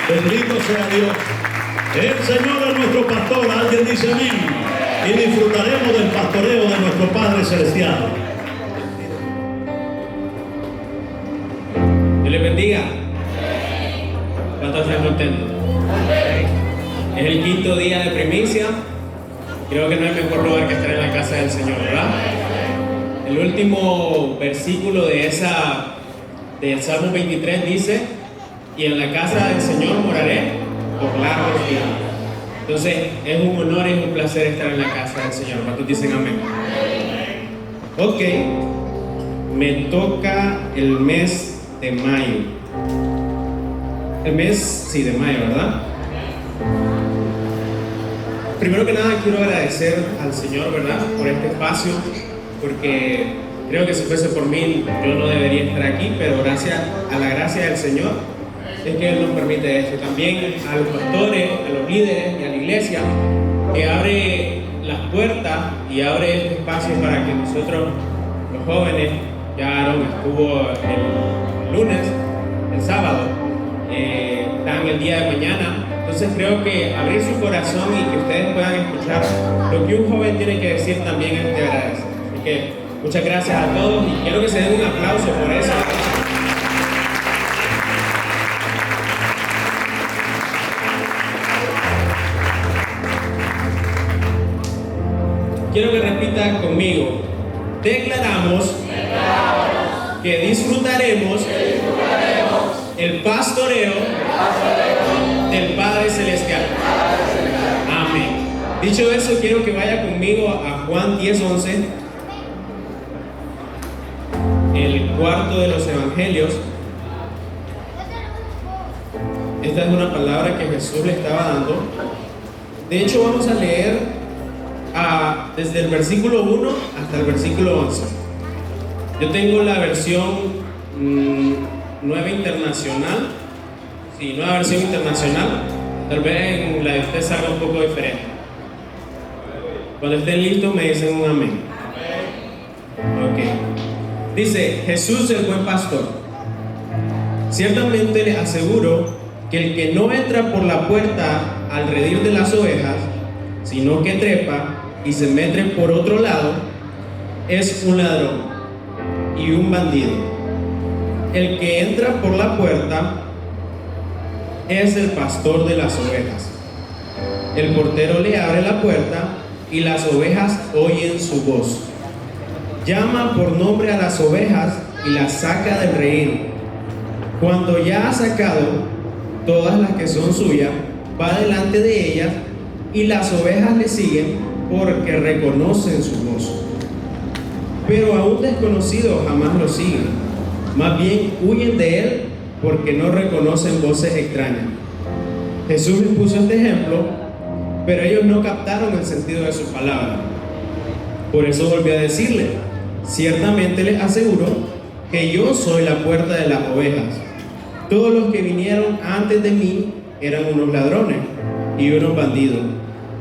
Bendito sea Dios. El Señor es nuestro pastor, alguien dice amén. Y disfrutaremos del pastoreo de nuestro Padre Celestial. Dios les bendiga. ¿Cuántos están contentos? Es el quinto día de primicia. Creo que no hay mejor lugar que estar en la casa del Señor, ¿verdad? El último versículo del Salmo 23 dice: y en la casa del Señor moraré por largos días. Entonces es un honor y es un placer estar en la casa del Señor. ¿Cuántos dicen amén? Ok, me toca el mes de mayo. El mes, sí, de mayo, ¿verdad? Primero que nada quiero agradecer al Señor, ¿verdad?, por este espacio, porque creo que si fuese por mí yo no debería estar aquí, pero gracias a la gracia del Señor es que Él nos permite esto. También a los pastores, a los líderes y a la iglesia, que abre las puertas y abre este espacio para que nosotros, los jóvenes, ya Aaron estuvo el lunes, el sábado, están el día de mañana. Entonces creo que abrir su corazón y que ustedes puedan escuchar lo que un joven tiene que decir también es de agradecer. Así que muchas gracias a todos y quiero que se den un aplauso por eso. Quiero que repitan conmigo: declaramos que disfrutaremos el pastoreo del Padre Celestial. Amén. Dicho eso, quiero que vaya conmigo a Juan 10:11, el cuarto de los evangelios. Esta es una palabra que Jesús le estaba dando. De hecho, vamos a leer desde el versículo 1 hasta el versículo 11. Yo tengo la versión nueva internacional. Sí, nueva versión internacional. Tal vez en la de usted salga un poco diferente. Cuando estén listos me dicen un amén. Ok. Dice: Jesús el buen pastor. Ciertamente les aseguro que el que no entra por la puerta al redil de las ovejas, sino que trepa y se mete por otro lado, es un ladrón y un bandido. El que entra por la puerta es el pastor de las ovejas. El portero le abre la puerta y las ovejas oyen su voz. Llama por nombre a las ovejas y las saca del redil. Cuando ya ha sacado todas las que son suyas, va delante de ellas y las ovejas le siguen porque reconocen su voz. Pero a un desconocido jamás lo siguen, más bien huyen de él porque no reconocen voces extrañas. Jesús les puso este ejemplo, pero ellos no captaron el sentido de su palabra. Por eso volvió a decirle: ciertamente les aseguro que yo soy la puerta de las ovejas. Todos los que vinieron antes de mí eran unos ladrones y unos bandidos,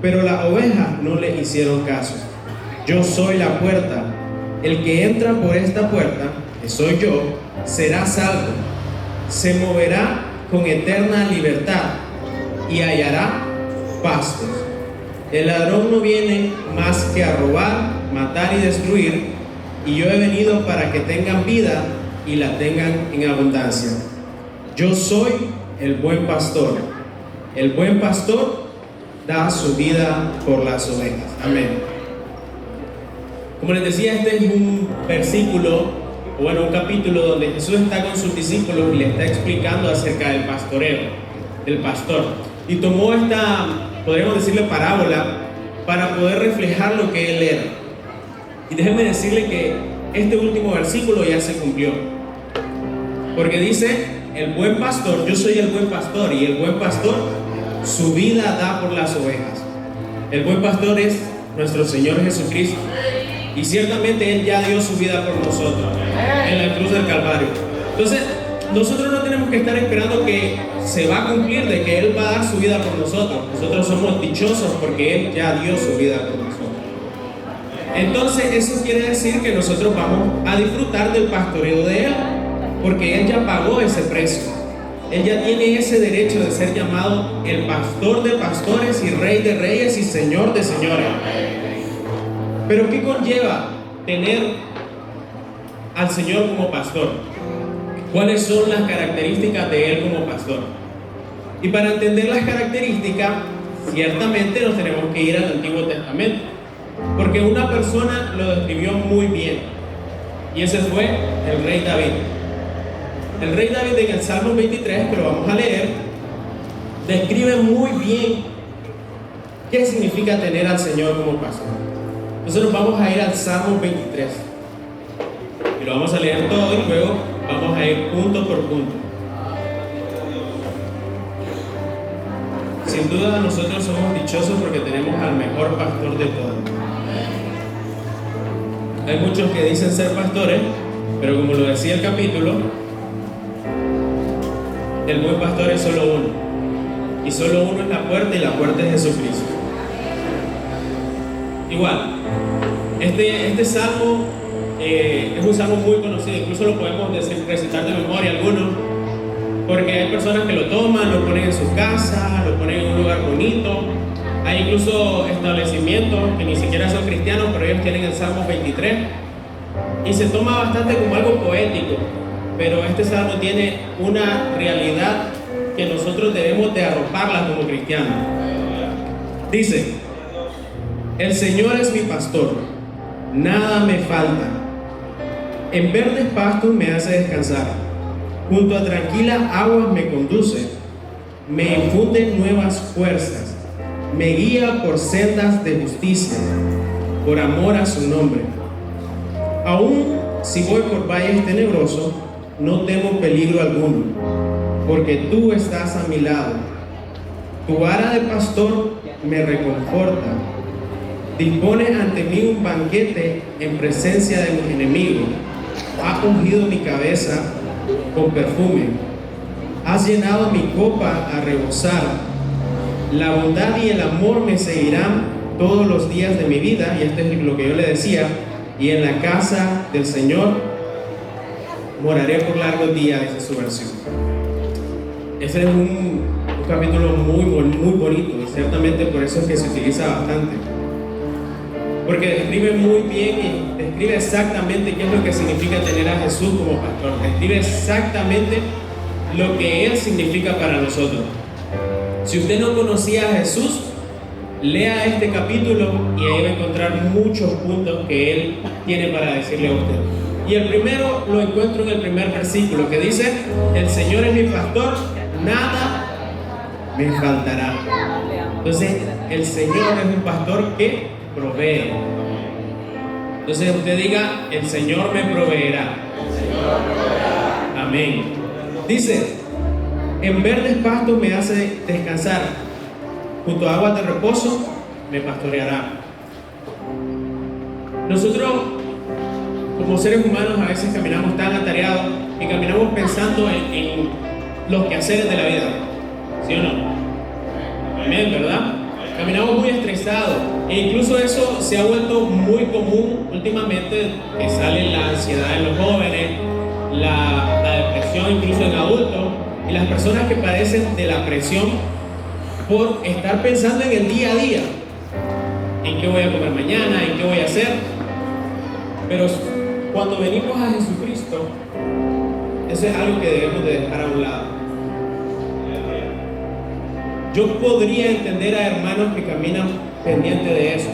pero las ovejas no le hicieron caso. Yo soy la puerta. El que entra por esta puerta, que soy yo, será salvo. Se moverá con eterna libertad y hallará pastos. El ladrón no viene más que a robar, matar y destruir, y yo he venido para que tengan vida y la tengan en abundancia. Yo soy el buen pastor. El buen pastor da su vida por las ovejas. Amén. Como les decía, este es un versículo, o bueno, un capítulo donde Jesús está con sus discípulos y le está explicando acerca del pastoreo, del pastor. Y tomó esta, podríamos decirle, parábola para poder reflejar lo que él era. Y déjenme decirle que este último versículo ya se cumplió. Porque dice: el buen pastor, yo soy el buen pastor, y el buen pastor su vida da por las ovejas. El buen pastor es nuestro Señor Jesucristo. Y ciertamente Él ya dio su vida por nosotros en la cruz del Calvario. Entonces, nosotros no tenemos que estar esperando que se va a cumplir de que Él va a dar su vida por nosotros. Nosotros somos dichosos porque Él ya dio su vida por nosotros. Entonces, eso quiere decir que nosotros vamos a disfrutar del pastoreo de Él, porque Él ya pagó ese precio. Él ya tiene ese derecho de ser llamado el pastor de pastores y rey de reyes y señor de señores. Pero ¿qué conlleva tener al Señor como pastor? ¿Cuáles son las características de Él como pastor? Y para entender las características, ciertamente nos tenemos que ir al Antiguo Testamento, porque una persona lo describió muy bien, y ese fue el rey David. El rey David, en el Salmo 23, que lo vamos a leer, describe muy bien qué significa tener al Señor como pastor. Entonces nos vamos a ir al Salmo 23 y lo vamos a leer todo y luego vamos a ir punto por punto. Sin duda nosotros somos dichosos porque tenemos al mejor pastor de todos. Hay muchos que dicen ser pastores, pero como lo decía el capítulo, el buen pastor es solo uno, y solo uno es la puerta, y la puerta es Jesucristo. Igual, este salmo es un salmo muy conocido, incluso lo podemos recitar de memoria algunos, porque hay personas que lo toman, lo ponen en su casa, lo ponen en un lugar bonito. Hay incluso establecimientos que ni siquiera son cristianos, pero ellos tienen el Salmo 23 y se toma bastante como algo poético, pero este salmo tiene una realidad que nosotros debemos de arroparla como cristianos. Dice: el Señor es mi pastor, nada me falta. En verdes pastos me hace descansar, junto a tranquilas aguas me conduce, me infunde nuevas fuerzas, me guía por sendas de justicia, por amor a su nombre. Aún si voy por valles tenebrosos, no temo peligro alguno, porque tú estás a mi lado. Tu vara de pastor me reconforta. Dispones ante mí un banquete en presencia de mis enemigos. Has ungido mi cabeza con perfume. Has llenado mi copa a rebosar. La bondad y el amor me seguirán todos los días de mi vida. Y esto es lo que yo le decía. Y en la casa del Señor moraré por largos días, esa es su versión. Este es un capítulo muy bonito, y ciertamente por eso es que se utiliza bastante. Porque describe muy bien y describe exactamente qué es lo que significa tener a Jesús como pastor. Describe exactamente lo que Él significa para nosotros. Si usted no conocía a Jesús, lea este capítulo y ahí va a encontrar muchos puntos que Él tiene para decirle a usted. Y el primero lo encuentro en el primer versículo, que dice: el Señor es mi pastor, nada me faltará. Entonces, el Señor es un pastor que provee. Entonces usted diga: el Señor me proveerá. Amén. Dice: en verdes pastos me hace descansar, junto a aguas de reposo me pastoreará. Nosotros como seres humanos a veces caminamos tan atareados y caminamos pensando en los quehaceres de la vida, ¿sí o no? Amén, ¿verdad? Caminamos muy estresados, e incluso eso se ha vuelto muy común últimamente, que sale la ansiedad en los jóvenes, la depresión incluso en adultos, y las personas que padecen de la presión por estar pensando en el día a día, en qué voy a comer mañana, en qué voy a hacer. Pero cuando venimos a Jesucristo, eso es algo que debemos de dejar a un lado. Yo podría entender a hermanos que caminan pendiente de eso,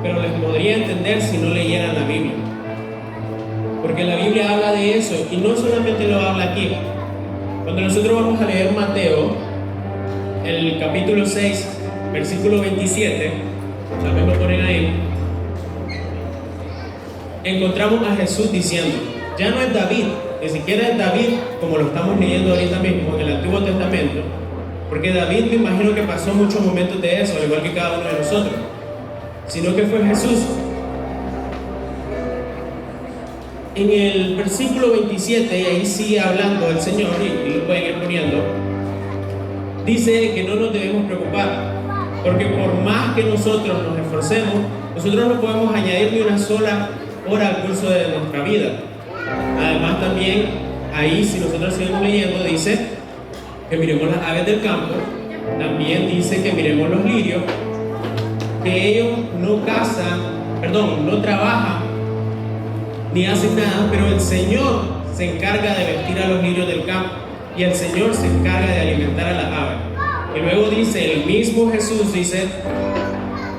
pero les podría entender si no leyeran la Biblia, porque la Biblia habla de eso, y no solamente lo habla aquí. Cuando nosotros vamos a leer Mateo, el capítulo 6, versículo 27, tal vez lo ponen ahí, encontramos a Jesús diciendo, ya no es David, ni siquiera es David como lo estamos leyendo ahorita mismo en el Antiguo Testamento, porque David me imagino que pasó muchos momentos de eso, al igual que cada uno de nosotros, sino que fue Jesús. En el versículo 27, y ahí sigue hablando el Señor, y lo pueden ir poniendo, dice que no nos debemos preocupar, porque por más que nosotros nos esforcemos, nosotros no podemos añadir ni una sola hora al curso de nuestra vida. Además también ahí, si nosotros seguimos leyendo, dice que miremos las aves del campo, también dice que miremos los lirios, que ellos no cazan, no trabajan, ni hacen nada, pero el Señor se encarga de vestir a los lirios del campo, y el Señor se encarga de alimentar a las aves. Y luego dice, el mismo Jesús dice,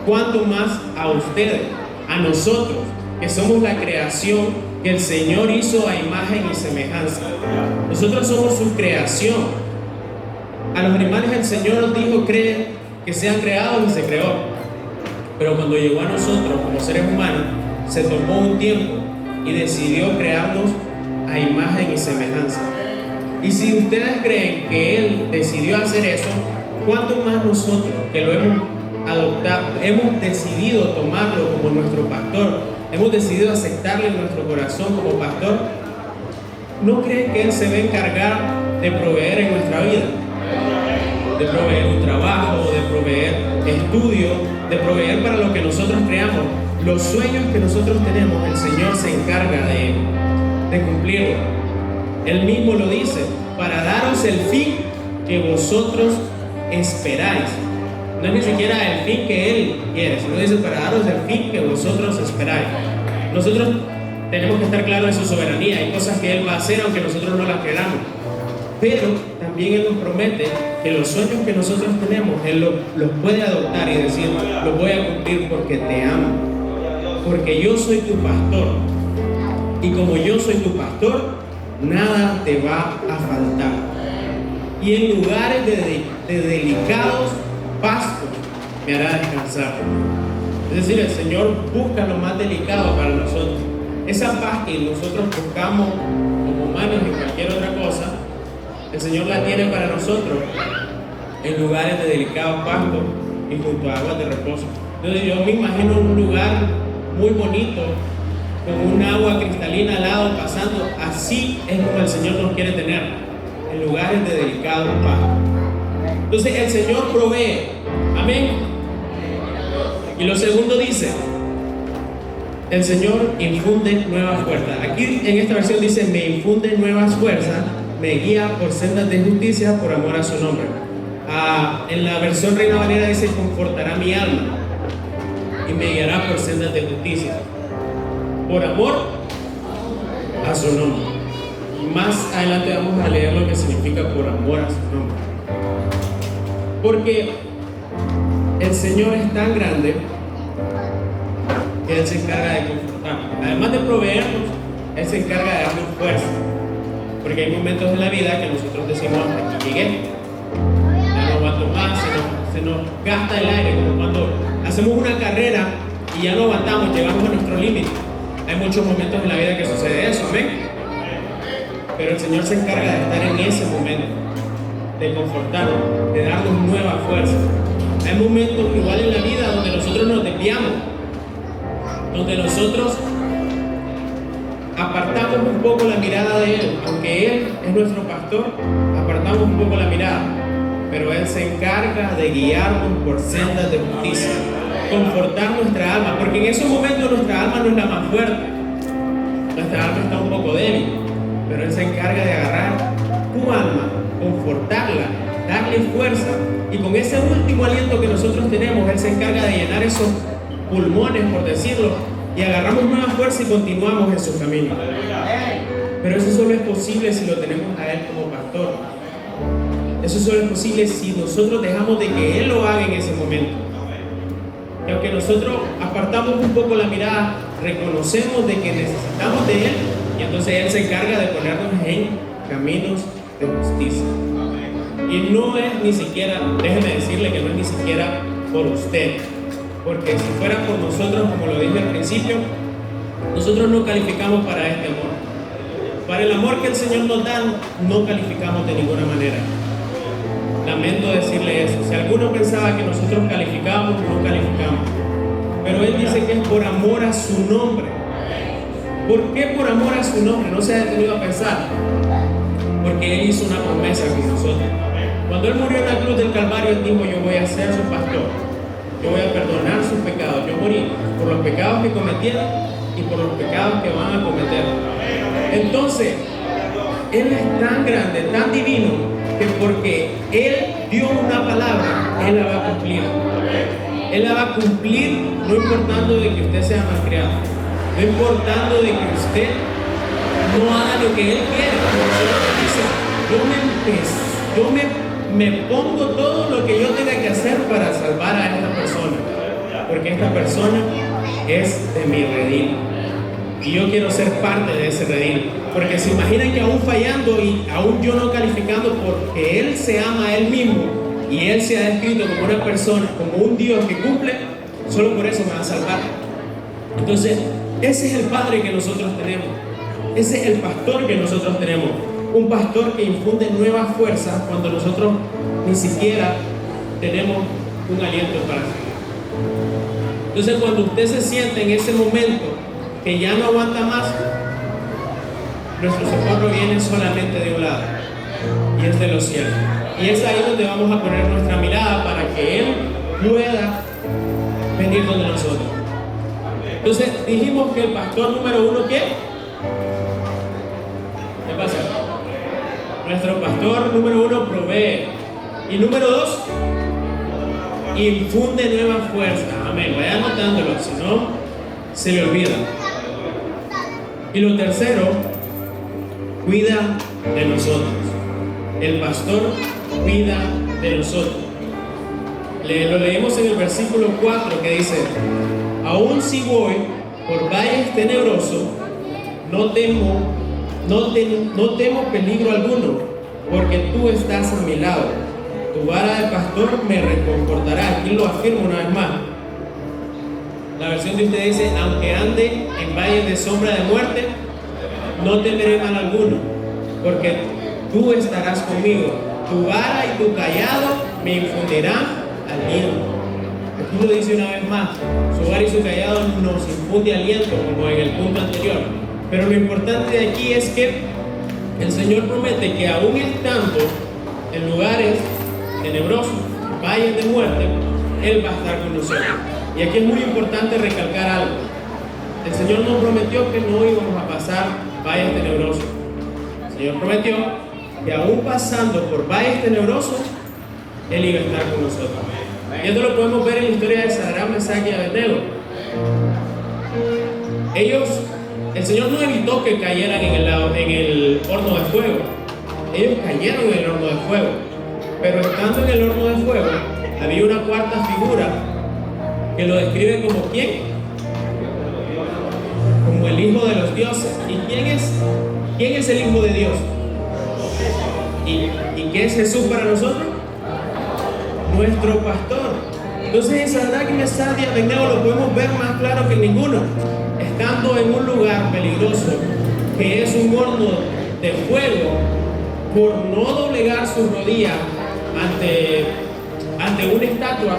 cuánto más a ustedes, a nosotros, que somos la creación que el Señor hizo a imagen y semejanza. Nosotros somos su creación. A los animales el Señor nos dijo que sean creados y se creó. Pero cuando llegó a nosotros como seres humanos, se tomó un tiempo y decidió crearnos a imagen y semejanza. Y si ustedes creen que Él decidió hacer eso, ¿cuánto más nosotros que lo hemos adoptado, hemos decidido tomarlo como nuestro pastor, hemos decidido aceptarle en nuestro corazón como pastor? ¿No creen que Él se va a encargar de proveer en nuestra vida? De proveer un trabajo, de proveer estudio, de proveer para lo que nosotros creamos. Los sueños que nosotros tenemos, el Señor se encarga de cumplirlos. Él mismo lo dice, para daros el fin que vosotros esperáis. No es ni siquiera el fin que Él quiere, sino dice para daros el fin que vosotros esperáis. Nosotros tenemos que estar claros en su soberanía. Hay cosas que Él va a hacer aunque nosotros no las queramos. Pero también Él nos promete que los sueños que nosotros tenemos, Él los puede adoptar y decir, los voy a cumplir porque te amo. Porque yo soy tu pastor. Y como yo soy tu pastor, nada te va a faltar. Y en lugares de delicados pastos me hará descansar. Es decir, el Señor busca lo más delicado para nosotros. Esa paz que nosotros buscamos como humanos y cualquier otra cosa, el Señor la tiene para nosotros en lugares de delicados pastos y junto a aguas de reposo. Entonces yo me imagino un lugar muy bonito, con un agua cristalina al lado pasando. Así es como el Señor nos quiere tener, en lugares de delicados pastos. Entonces el Señor provee. Amén. Y lo segundo dice, el Señor infunde nuevas fuerzas. Aquí en esta versión dice, me infunde nuevas fuerzas, me guía por sendas de justicia por amor a su nombre. En la versión Reina Valera dice, confortará mi alma y me guiará por sendas de justicia por amor a su nombre. Y más adelante vamos a leer lo que significa por amor a su nombre. Porque el Señor es tan grande que Él se encarga de confortarnos. Además de proveernos, Él se encarga de darnos fuerza. Porque hay momentos en la vida que nosotros decimos, aquí llegué, ya no aguanto más, se nos gasta el aire, como cuando hacemos una carrera y ya no aguantamos, llegamos a nuestro límite. Hay muchos momentos en la vida que sucede eso, ¿ven? Pero el Señor se encarga de estar en ese momento, de confortarnos, de darnos nueva fuerza. Hay momentos igual en la vida donde nosotros nos desviamos, donde nosotros apartamos un poco la mirada de Él. Aunque Él es nuestro pastor, apartamos un poco la mirada, pero Él se encarga de guiarnos por sendas de justicia, confortar nuestra alma, porque en esos momentos nuestra alma no es la más fuerte, nuestra alma está un poco débil, pero Él se encarga de agarrar tu alma, confortarla, darle fuerza, y con ese último aliento que nosotros tenemos, Él se encarga de llenar esos pulmones, por decirlo, y agarramos nueva fuerza y continuamos en su camino. Pero eso solo es posible si lo tenemos a Él como pastor. Eso solo es posible si nosotros dejamos de que Él lo haga en ese momento. Y aunque nosotros apartamos un poco la mirada, reconocemos de que necesitamos de Él, y entonces Él se encarga de ponernos en caminos de justicia. Y no es ni siquiera, déjeme decirle que no es ni siquiera por usted, porque si fuera por nosotros, como lo dije al principio, nosotros no calificamos para este amor. Para el amor que el Señor nos da, no calificamos de ninguna manera. Lamento decirle eso. Si alguno pensaba que nosotros calificamos, no calificamos. Pero Él dice que es por amor a su nombre. ¿Por qué por amor a su nombre? No se ha detenido a pensar. Porque Él hizo una promesa con nosotros. Cuando Él murió en la cruz del Calvario, Él dijo, yo voy a ser su pastor. Yo voy a perdonar sus pecados. Yo morí por los pecados que cometieron y por los pecados que van a cometer. Entonces, Él es tan grande, tan divino, que porque Él dio una palabra, Él la va a cumplir. Él la va a cumplir, no importando de que usted sea malcriado, no importando de que usted no haga lo que Él quiere. Yo me pongo todo lo que yo tenga que hacer para salvar a esta persona, porque esta persona es de mi redil y yo quiero ser parte de ese redil. Porque se imaginan que aún fallando y aún yo no calificando, porque Él se ama a Él mismo y Él se ha descrito como una persona, como un Dios que cumple, solo por eso me va a salvar. Entonces, ese es el Padre que nosotros tenemos, ese es el pastor que nosotros tenemos, un pastor que infunde nuevas fuerzas cuando nosotros ni siquiera tenemos un aliento para seguir. Entonces, cuando usted se siente en ese momento que ya no aguanta más, nuestro socorro viene solamente de un lado, y es de los cielos. Y es ahí donde vamos a poner nuestra mirada para que Él pueda venir donde nosotros. Entonces dijimos que el pastor número uno, ¿qué? ¿Qué pasa? Nuestro pastor número uno provee. Y número dos, infunde nueva fuerza. Amén. Vaya anotándolo, si no, se le olvida. Y lo tercero, cuida de nosotros. El pastor cuida de nosotros. Lo leemos en el versículo 4 que dice: aún si voy por valles tenebrosos, no temo peligro alguno, porque tú estás a mi lado. Tu vara de pastor me reconfortará. Aquí lo afirmo una vez más. La versión de usted dice: aunque ande en valles de sombra de muerte, no temeré mal alguno, porque tú estarás conmigo. Tu vara y tu callado me infundirán aliento. Aquí lo dice una vez más: su vara y su callado nos infunde aliento, como en el punto anterior. Pero lo importante de aquí es que el Señor promete que aún estando en lugares tenebrosos, valles de muerte, Él va a estar con nosotros. Y aquí es muy importante recalcar algo. El Señor nos prometió que no íbamos a pasar valles tenebrosos. El Señor prometió que aún pasando por valles tenebrosos, Él iba a estar con nosotros. Y esto lo podemos ver en la historia de Sadrach, Mesach y Abednego. El Señor no evitó que cayeran en el horno de fuego. Ellos cayeron en el horno de fuego. Pero estando en el horno de fuego, había una cuarta figura que lo describe como ¿quién? Como el Hijo de los dioses. ¿Y quién es el Hijo de Dios? ¿Y qué es Jesús para nosotros? Nuestro pastor. Entonces en Sadrach, Mesach y Abednego lo podemos ver más claro que ninguno. Estando en un lugar peligroso, que es un horno de fuego, por no doblegar sus rodillas ante una estatua,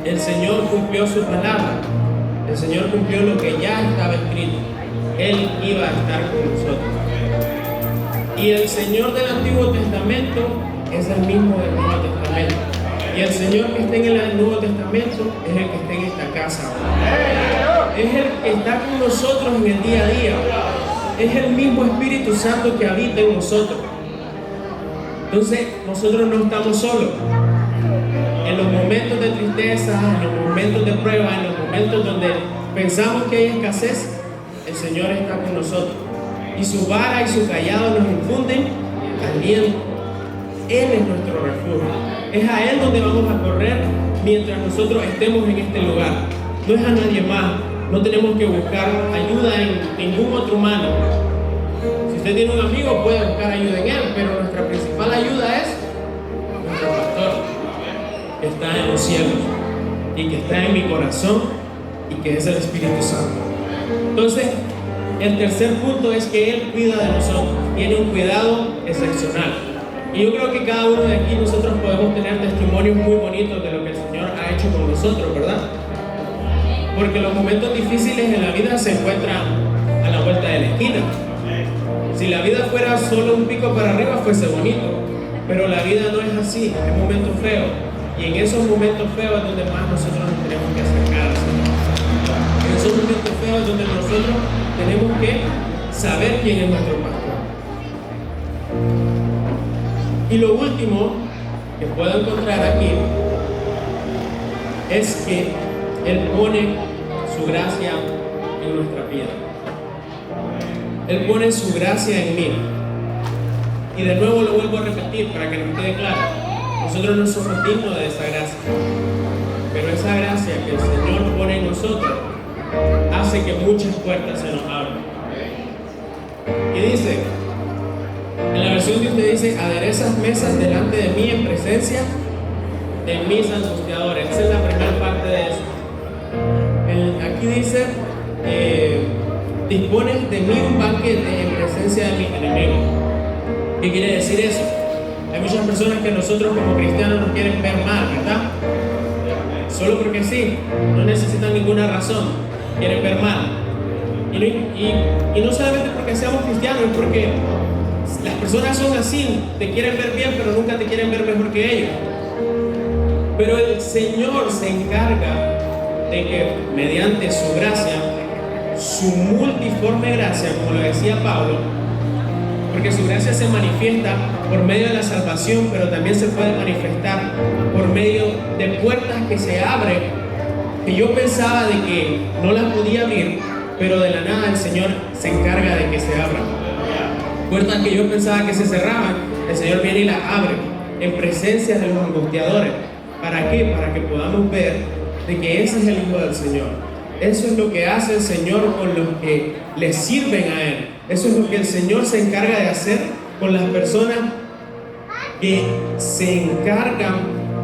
el Señor cumplió su palabra. El Señor cumplió lo que ya estaba escrito. Él iba a estar con nosotros. Y el Señor del Antiguo Testamento es el mismo del Nuevo Testamento. Y el Señor que está en el Nuevo Testamento es el que está en esta casa. Es el que está con nosotros en el día a día. Es el mismo Espíritu Santo que habita en nosotros. Entonces, nosotros no estamos solos. En los momentos de tristeza, en los momentos de prueba, en los momentos donde pensamos que hay escasez, el Señor está con nosotros. Y su vara y su callado nos infunden aliento. Él es nuestro refugio. Es a Él donde vamos a correr mientras nosotros estemos en este lugar. No es a nadie más. No tenemos que buscar ayuda en ningún otro humano. Si usted tiene un amigo, puede buscar ayuda en él, pero nuestra principal ayuda es nuestro pastor, que está en los cielos y que está en mi corazón y que es el Espíritu Santo. Entonces, el tercer punto es que Él cuida de nosotros, tiene un cuidado excepcional. Y yo creo que cada uno de aquí nosotros podemos tener testimonios muy bonitos de lo que el Señor ha hecho con nosotros, ¿verdad? Porque los momentos difíciles en la vida se encuentran a la vuelta de la esquina. Si la vida fuera solo un pico para arriba, fuese bonito. Pero la vida no es así, es momentos feos. Y en esos momentos feos es donde más nosotros nos tenemos que acercar al Señor. En esos momentos feos es donde nosotros tenemos que saber quién es nuestro pastor. Y lo último que puedo encontrar aquí es que Él pone su gracia en nuestra vida. Él pone su gracia en mí. Y de nuevo lo vuelvo a repetir para que nos quede claro. Nosotros no somos dignos de esa gracia. Pero esa gracia que el Señor pone en nosotros hace que muchas puertas se nos abran. Y dice, en la versión que usted dice, aderezas mesas delante de mí en presencia de mis angustiadores. Esa es la primera parte de eso. Aquí dice, dispones de mí un banquete en presencia de mis enemigos. ¿Qué quiere decir eso? Hay muchas personas que nosotros como cristianos nos quieren ver mal, ¿verdad? Solo porque sí, no necesitan ninguna razón, quieren ver mal. Y no solamente porque seamos cristianos, es porque las personas son así, te quieren ver bien, pero nunca te quieren ver mejor que ellos. Pero el Señor se encarga de que mediante su gracia, su multiforme gracia, como lo decía Pablo, porque su gracia se manifiesta por medio de la salvación, pero también se puede manifestar por medio de puertas que se abren, que yo pensaba de que no las podía abrir, pero de la nada el Señor se encarga de que se abran. Puertas que yo pensaba que se cerraban, el Señor viene y las abre en presencia de los angustiadores. ¿Para qué? Para que podamos ver de que ese es el Hijo del Señor. Eso es lo que hace el Señor con los que le sirven a Él. Eso es lo que el Señor se encarga de hacer con las personas que se encargan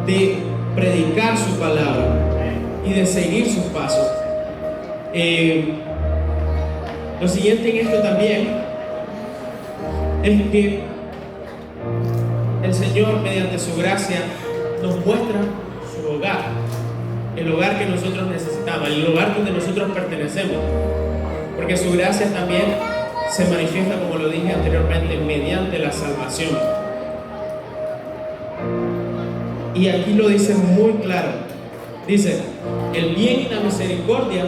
de predicar su palabra y de seguir sus pasos. Lo siguiente en esto también es que el Señor, mediante su gracia, nos muestra su hogar, el hogar que nosotros necesitamos, el hogar donde nosotros pertenecemos, porque su gracia también se manifiesta, como lo dije anteriormente, mediante la salvación. Y aquí lo dice muy claro, dice, el bien y la misericordia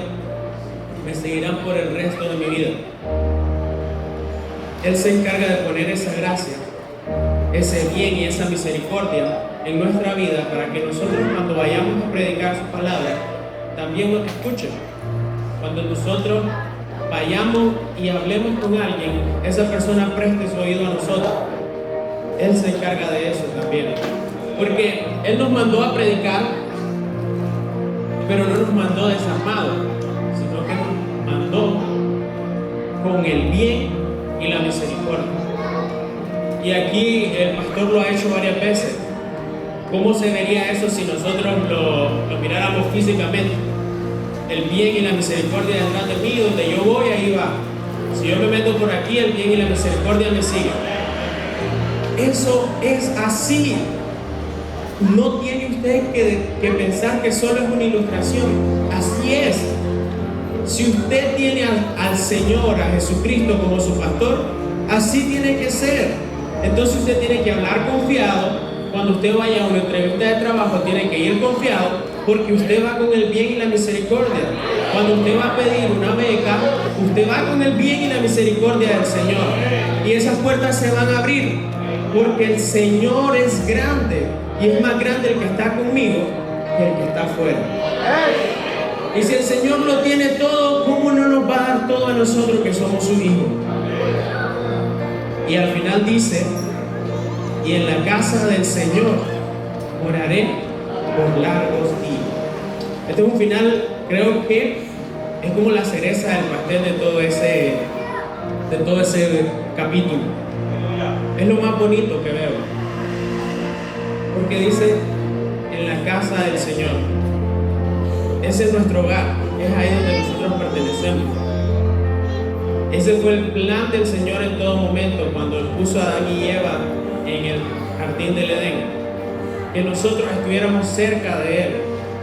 me seguirán por el resto de mi vida. Él se encarga de poner esa gracia, ese bien y esa misericordia en nuestra vida para que nosotros, cuando vayamos a predicar su palabra, también nos escuchen. Cuando nosotros vayamos y hablemos con alguien, esa persona preste su oído a nosotros. Él se encarga de eso también, porque Él nos mandó a predicar, pero no nos mandó desarmados, sino que nos mandó con el bien y la misericordia. Y aquí el pastor lo ha hecho varias veces. ¿Cómo se vería eso si nosotros lo miráramos físicamente? El bien y la misericordia detrás de mí, donde yo voy, ahí va. Si yo me meto por aquí, el bien y la misericordia me siguen. Eso es así. No tiene usted que pensar que solo es una ilustración. Así es. Si usted tiene al Señor, a Jesucristo como su pastor, así tiene que ser. Entonces usted tiene que hablar confiado. Cuando usted vaya a una entrevista de trabajo, tiene que ir confiado, porque usted va con el bien y la misericordia. Cuando usted va a pedir una beca, usted va con el bien y la misericordia del Señor. Y esas puertas se van a abrir, porque el Señor es grande, y es más grande el que está conmigo que el que está afuera. Y si el Señor lo tiene todo, ¿cómo no nos va a dar todo a nosotros que somos sus hijos? Y al final dice, y en la casa del Señor moraré por largos días. Este es un final, creo que es como la cereza del pastel de todo ese capítulo. Es lo más bonito que veo, porque dice, en la casa del Señor. Ese es nuestro hogar, es ahí donde nosotros pertenecemos. Ese fue el plan del Señor en todo momento, cuando Él puso a Adán y Eva en el jardín del Edén, que nosotros estuviéramos cerca de Él,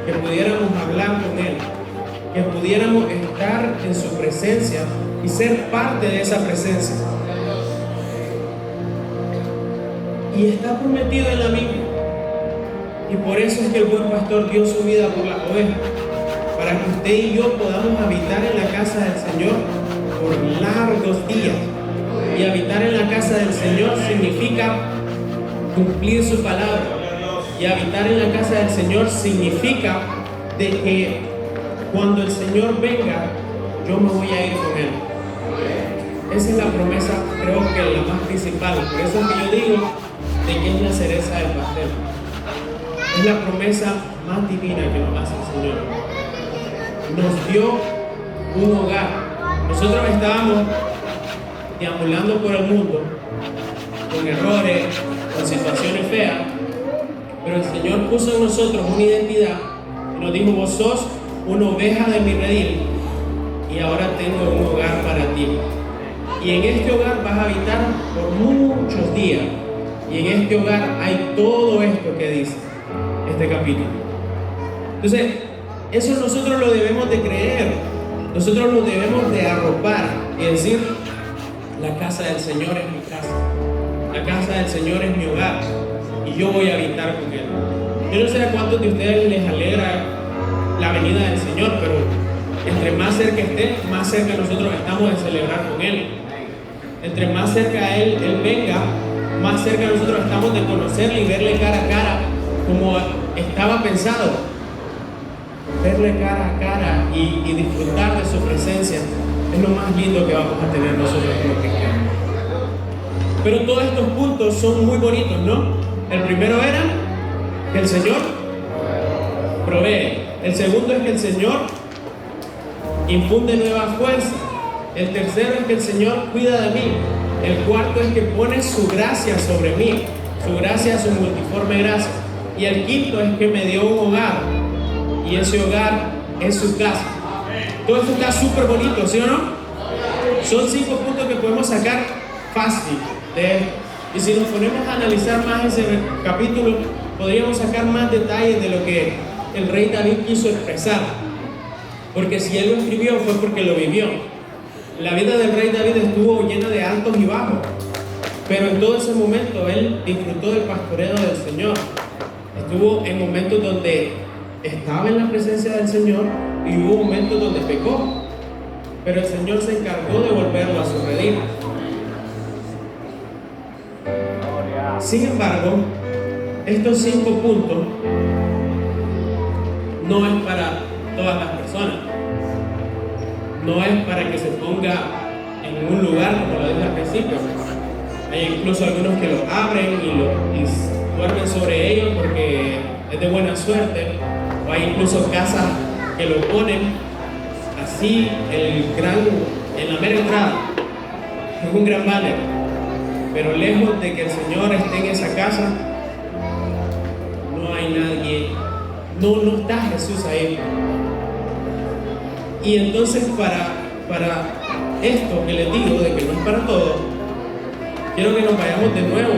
que pudiéramos hablar con Él, que pudiéramos estar en su presencia y ser parte de esa presencia. Y está prometido en la Biblia, y por eso es que el buen pastor dio su vida por las ovejas, para que usted y yo podamos habitar en la casa del Señor por largos días. Y habitar en la casa del Señor significa cumplir su palabra. Y habitar en la casa del Señor significa de que cuando el Señor venga, yo me voy a ir con Él. Esa es la promesa, creo que la más principal. Por eso es que yo digo de que es la cereza del pastel. Es la promesa más divina que nos hace el Señor. Nos dio un hogar. Nosotros estábamos deambulando por el mundo con errores, con situaciones feas, pero el Señor puso en nosotros una identidad y nos dijo: vos sos una oveja de mi redil y ahora tengo un hogar para ti. Y en este hogar vas a habitar por muchos días. Y en este hogar hay todo esto que dice este capítulo. Entonces, eso nosotros lo debemos de creer. Nosotros lo debemos de arropar y decir: la casa del Señor es mi casa. La casa del Señor es mi hogar. Y yo voy a habitar con Él. Yo no sé a cuántos de ustedes les alegra la venida del Señor, pero entre más cerca esté, más cerca nosotros estamos de celebrar con Él. Entre más cerca Él venga, más cerca nosotros estamos de conocerle y verle cara a cara como estaba pensado. Verle cara a cara y disfrutar de su presencia es lo más lindo que vamos a tener nosotros como cristianos. Pero todos estos puntos son muy bonitos, ¿no? El primero era que el Señor provee. El segundo es que el Señor infunde nueva fuerza. El tercero es que el Señor cuida de mí. El cuarto es que pone su gracia sobre mí, su gracia, su multiforme gracia. Y el quinto es que me dio un hogar, y ese hogar es su casa. Todo esto está súper bonito, ¿sí o no? Son 5 puntos que podemos sacar fácil de esto. Y si nos ponemos a analizar más ese capítulo, podríamos sacar más detalles de lo que el rey David quiso expresar. Porque si él lo escribió fue porque lo vivió. La vida del rey David estuvo llena de altos y bajos, pero en todo ese momento él disfrutó del pastoreo del Señor. Estuvo en momentos donde estaba en la presencia del Señor y hubo momentos donde pecó, pero el Señor se encargó de volverlo a su redil. Sin embargo, estos 5 puntos no es para todas las personas. No es para que se ponga en un lugar, como lo dije al principio. Hay incluso algunos que lo abren y duermen sobre ellos porque es de buena suerte. O hay incluso casas que lo ponen así en la mera entrada. Es un gran banner. Pero lejos de que el Señor esté en esa casa, no hay nadie, no está Jesús ahí. Y entonces para esto que les digo de que no es para todos, quiero que nos vayamos de nuevo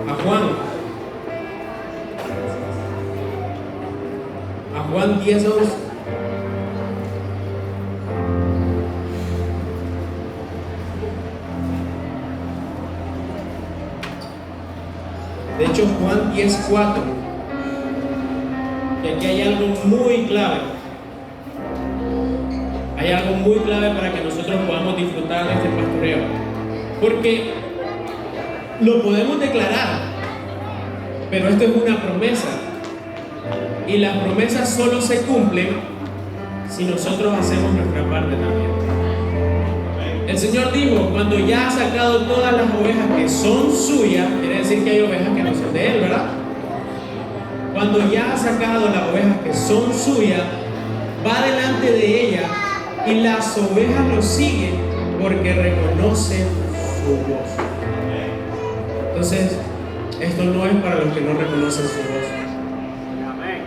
a Juan 10, 11. De hecho, Juan 10, 4. Y aquí hay algo muy clave. Hay algo muy clave para que nosotros podamos disfrutar de este pastoreo. Porque lo podemos declarar, pero esto es una promesa. Y las promesas solo se cumplen si nosotros hacemos nuestra parte también. El Señor dijo: cuando ya ha sacado todas las ovejas que son suyas, quiere decir que hay ovejas que no son de Él, ¿verdad? Cuando ya ha sacado las ovejas que son suyas, va delante de ellas y las ovejas lo siguen porque reconocen su voz. Entonces, esto no es para los que no reconocen su voz.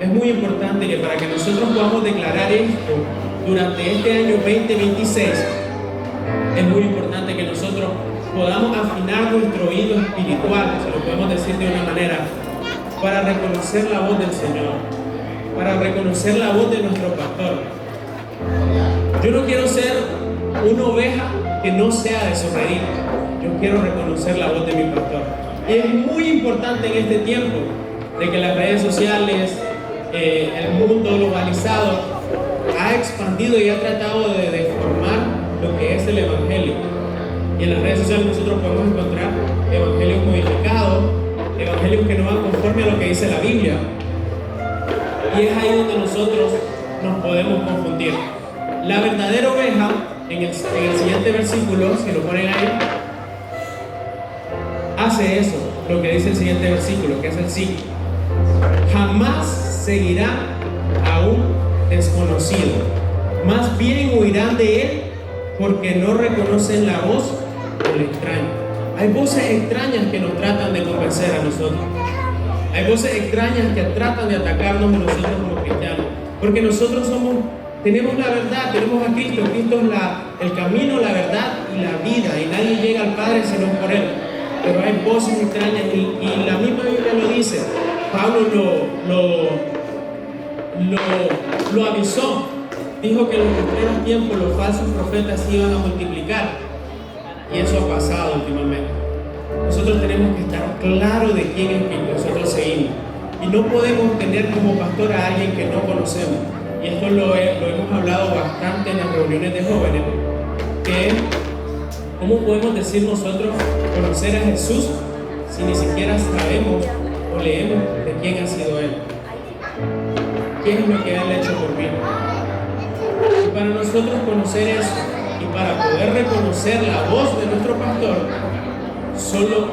Es muy importante que para que nosotros podamos declarar esto durante este año 2026, es muy importante que nosotros podamos afinar nuestro oído espiritual, si lo podemos decir de una manera, para reconocer la voz del Señor, para reconocer la voz de nuestro pastor. Yo no quiero ser una oveja que no sea de su redil. Yo quiero reconocer la voz de mi pastor. Y es muy importante en este tiempo de que las redes sociales, el mundo globalizado ha expandido y ha tratado de deformar lo que es el Evangelio. Y en las redes sociales nosotros podemos encontrar evangelios modificados, evangelios que no van conforme a lo que dice la Biblia. Y es ahí donde nosotros nos podemos confundir. La verdadera oveja, en el siguiente versículo, si lo ponen ahí, hace eso, lo que dice el siguiente versículo, que es el sí. Jamás seguirá a un desconocido, más bien huirán de él, porque no reconocen la voz del extraño. Hay voces extrañas que nos tratan de convencer a nosotros. Hay voces extrañas que tratan de atacarnos a nosotros como cristianos, porque nosotros tenemos la verdad, tenemos a Cristo. Cristo es el camino, la verdad y la vida, y nadie llega al Padre sino por Él. Pero hay voces extrañas y la misma Biblia lo dice. Pablo lo avisó. Dijo que en los primeros tiempos los falsos profetas se iban a multiplicar. Y eso ha pasado últimamente. Nosotros tenemos que estar claros de quién es que nosotros seguimos. Y no podemos tener como pastor a alguien que no conocemos. Y esto lo hemos hablado bastante en las reuniones de jóvenes. Que ¿cómo podemos decir nosotros conocer a Jesús si ni siquiera sabemos o leemos de quién ha sido Él? ¿Qué es lo que Él ha hecho por mí? Y para nosotros conocer eso y para poder reconocer la voz de nuestro pastor, solo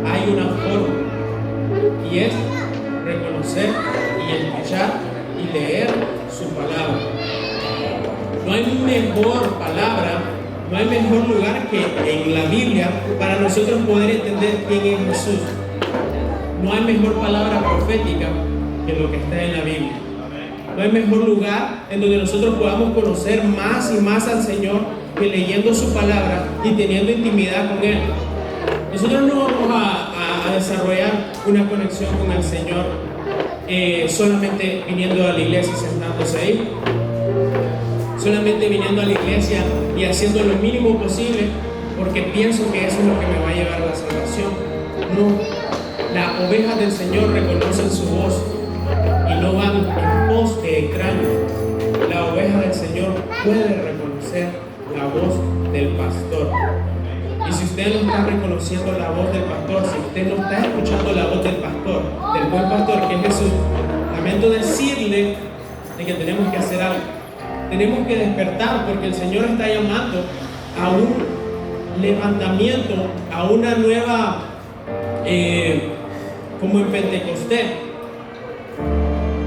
hay una forma, y es reconocer y escuchar y leer su palabra. No hay mejor palabra, no hay mejor lugar que en la Biblia para nosotros poder entender quién es Jesús. No hay mejor palabra profética que lo que está en la Biblia. No hay mejor lugar en donde nosotros podamos conocer más y más al Señor que leyendo su palabra y teniendo intimidad con Él. Nosotros no vamos a desarrollar una conexión con el Señor solamente viniendo a la iglesia y sentándose ahí, solamente viniendo a la iglesia y haciendo lo mínimo posible porque pienso que eso es lo que me va a llevar a la salvación. No, las ovejas del Señor reconocen su voz y no van en pos de extraños. La oveja del Señor puede reconocer la voz del pastor. Y si usted no está reconociendo la voz del pastor, si usted no está escuchando la voz del pastor, del buen pastor que es Jesús, lamento decirle de que tenemos que hacer algo. Tenemos que despertar porque el Señor está llamando a un levantamiento, a una nueva, como en Pentecostés,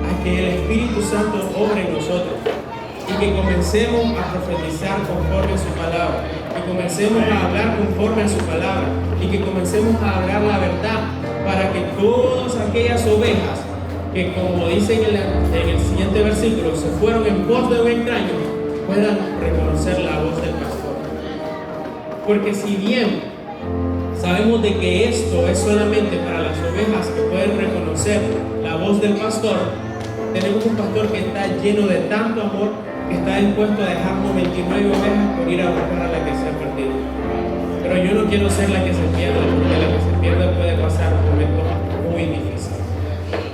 a que el Espíritu Santo obre en nosotros y que comencemos a profetizar conforme a su palabra, que comencemos a hablar conforme a su palabra y que comencemos a hablar la verdad para que todas aquellas ovejas que, como dice en el siguiente versículo, se fueron en pos de un extraño, puedan reconocer la voz del pastor. Porque si bien sabemos de que esto es solamente para las ovejas que pueden reconocer la voz del pastor, tenemos un pastor que está lleno de tanto amor que está dispuesto a dejar 99 ovejas por ir a buscar a la que se ha perdido. Pero yo no quiero ser la que se pierda, porque la que se pierde puede pasar un momento muy difícil.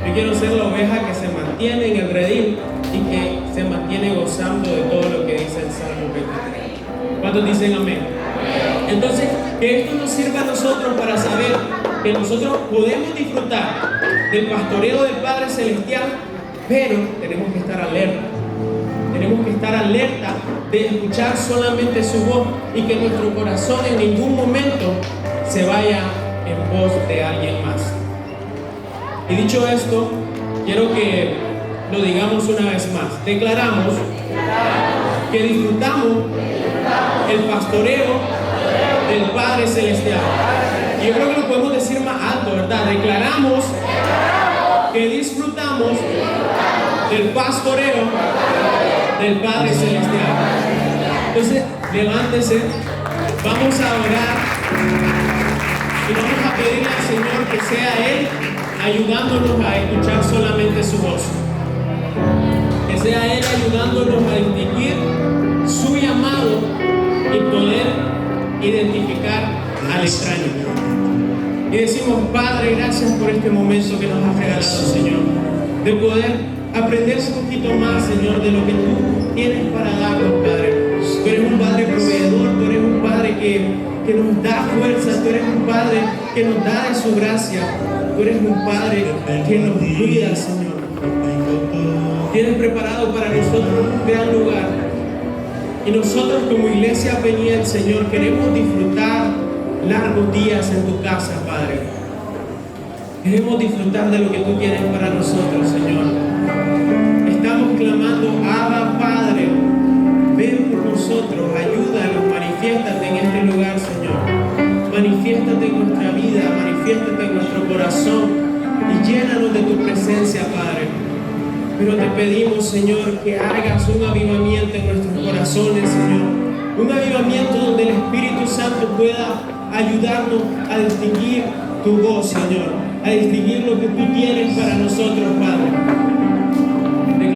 Yo quiero ser la oveja que se mantiene en el redil y que se mantiene gozando de todo lo que dice el Salmo 23. ¿Cuántos dicen amén? Entonces, que esto nos sirva a nosotros para saber que nosotros podemos disfrutar del pastoreo del Padre Celestial, pero tenemos que estar alerta. Tenemos que estar alerta de escuchar solamente su voz y que nuestro corazón en ningún momento se vaya en pos de alguien más. Y dicho esto, quiero que lo digamos una vez más. Declaramos que disfrutamos el pastoreo del Padre Celestial. Y yo creo que lo podemos decir más alto, ¿verdad? Declaramos que disfrutamos del pastoreo del Padre Celestial. Entonces, levántese, vamos a orar y vamos a pedirle al Señor que sea Él ayudándonos a escuchar solamente su voz, que sea Él ayudándonos a distinguir su llamado y poder identificar al extraño. Y decimos: Padre, gracias por este momento que nos has regalado, Señor, de poder aprender un poquito más, Señor, de lo que tú tienes para darnos, Padre. Tú eres un Padre proveedor, tú eres un Padre que nos da fuerza, tú eres un Padre que nos da de su gracia, tú tú eres un Padre que nos cuida, Señor. Tienes preparado para nosotros un gran lugar. Y nosotros como iglesia Peniel, Señor, queremos disfrutar largos días en tu casa, Padre. Queremos disfrutar de lo que tú tienes para nosotros, Señor. Estamos clamando, Abba, Padre, ven por nosotros, ayúdanos, manifiéstate en este lugar, Señor. Manifiéstate en nuestra vida, manifiéstate en nuestro corazón y llénanos de tu presencia, Padre. Pero te pedimos, Señor, que hagas un avivamiento en nuestros corazones, Señor. Un avivamiento donde el Espíritu Santo pueda ayudarnos a distinguir tu voz, Señor. A distinguir lo que tú tienes para nosotros, Padre.